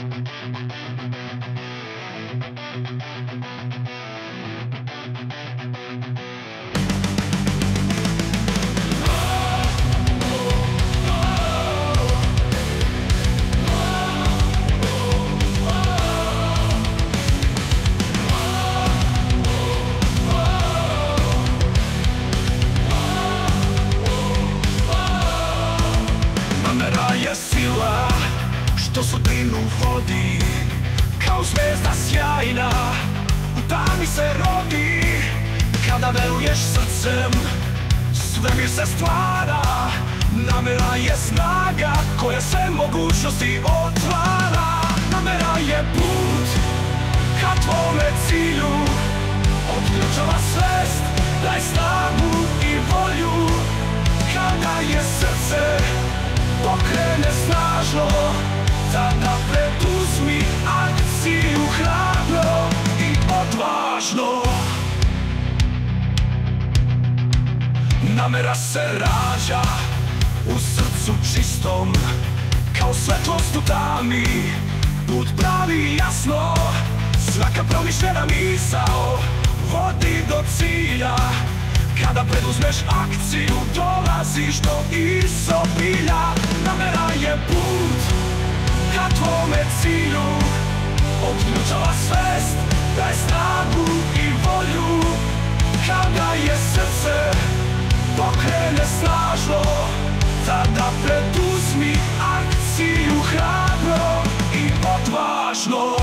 Namera je sila što sudbinu vodi, kao zvezda sjajna u tami se rodi. Kada veruješ srcem, svemir se stvara. Namera je snaga koja sve mogućnosti otvara. Namera je put ka tvome cilju, otključava svest, daj snagu i volju. Kada je srce pokrene snažno, tada preduzmi akciju hrabro i odvažno. Namera se rađa u srcu čistom, kao svetlost u tami, put pravi i jasno. Svaka promišljena misao vodi do cilja. Kada preduzmeš akciju, dolaziš do izobilja. Namera je put ka tvome cilju, otključava svest, daj snagu i volju. Kada je srce pokrene snažno, tada preduzmi akciju hrabro i odvažno.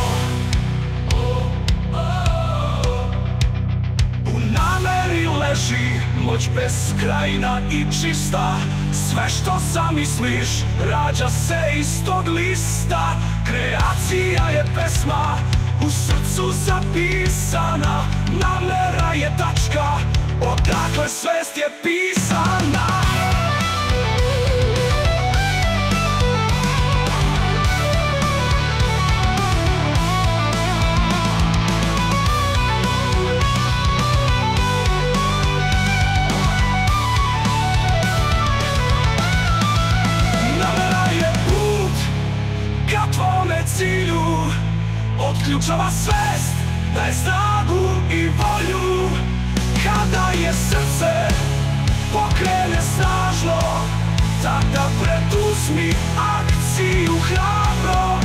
U nameri leži moć beskrajna i čista. Sve što zamisliš rađa se iz tog lista. Kreacija je pesma u srcu zapisana. Namera je tačka odakle svest je pisana. Cilju otključava svest, daje snagu i volju. Kada je srce pokrene snažno, tada preduzmi akciju hrabro